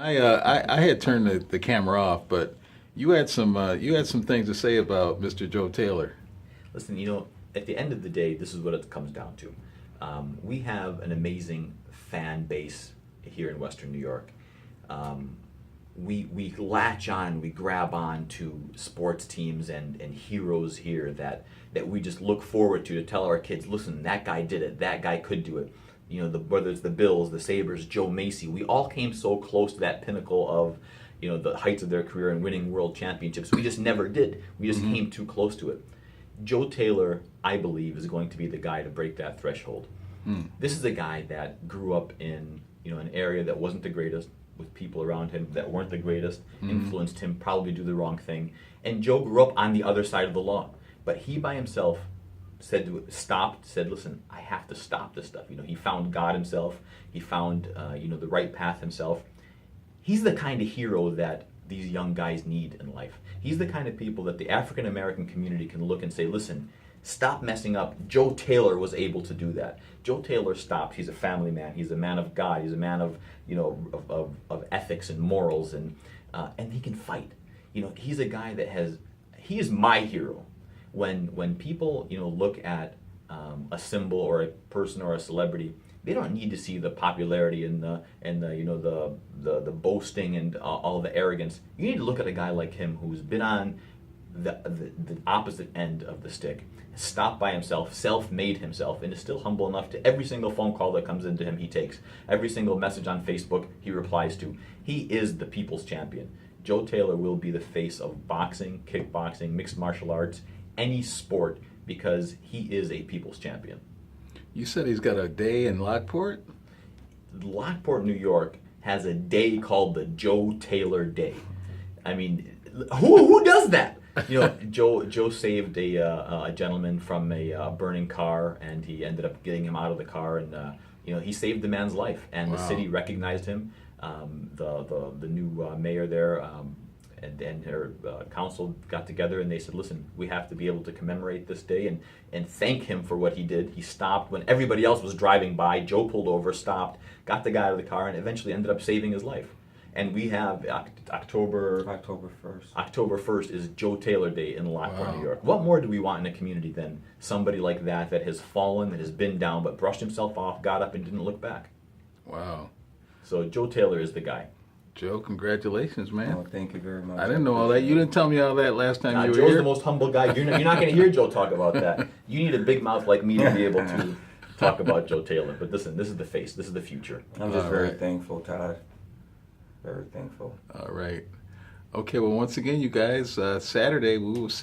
I had turned the camera off, but you had some things to say about Mr. Joe Taylor. Listen, at the end of the day, this is what it comes down to. We have an amazing fan base here in Western New York. We latch on, we grab on to sports teams and heroes here that we just look forward to tell our kids, listen, that guy did it, that guy could do it. Whether it's the Bills, the Sabres, Joe Macy, we all came so close to that pinnacle of, the heights of their career and winning world championships. We just never did. We just came too close to it. Joe Taylor, I believe, is going to be the guy to break that threshold. This is a guy that grew up in, an area that wasn't the greatest, with people around him that weren't the greatest, influenced him probably do the wrong thing. And Joe grew up on the other side of the law. But he by himself said, listen, I have to stop this stuff. He found God himself. He found, the right path himself. He's the kind of hero that these young guys need in life. He's the kind of people that the African American community can look and say, listen, stop messing up. Joe Taylor was able to do that. Joe Taylor stopped. He's a family man. He's a man of God. He's a man of, of ethics and morals, and he can fight. He's a guy he is my hero. When people look at a symbol or a person or a celebrity, they don't need to see the popularity and the boasting and all the arrogance. You need to look at a guy like him who's been on the opposite end of the stick, stopped by himself, self-made himself, and is still humble enough to every single phone call that comes into him he takes, every single message on Facebook he replies to. He is the people's champion. Joe Taylor will be the face of boxing, kickboxing, mixed martial arts, any sport, because he is a people's champion. You said he's got a day in Lockport? Lockport, New York has a day called the Joe Taylor Day. I mean, who does that? Joe saved a gentleman from a burning car, and he ended up getting him out of the car, and he saved the man's life, and the city recognized him. The new mayor there and her council got together, and they said, listen, we have to be able to commemorate this day and thank him for what he did. He stopped when everybody else was driving by. Joe pulled over, stopped, got the guy out of the car, and eventually ended up saving his life. And we have October 1st. October 1st is Joe Taylor Day in Lockport, New York. What more do we want in a community than somebody like that has fallen, that has been down, but brushed himself off, got up, and didn't look back? Wow. So Joe Taylor is the guy. Joe, congratulations, man. Oh, thank you very much. I didn't know all that. You didn't tell me all that last time you were Joe's here. the most humble guy. You're not going to hear Joe talk about that. You need a big mouth like me to be able to talk about Joe Taylor. But listen, this is the face. This is the future. I'm just very thankful, Todd. Very thankful. All right. Okay, well, once again, you guys, Saturday we will see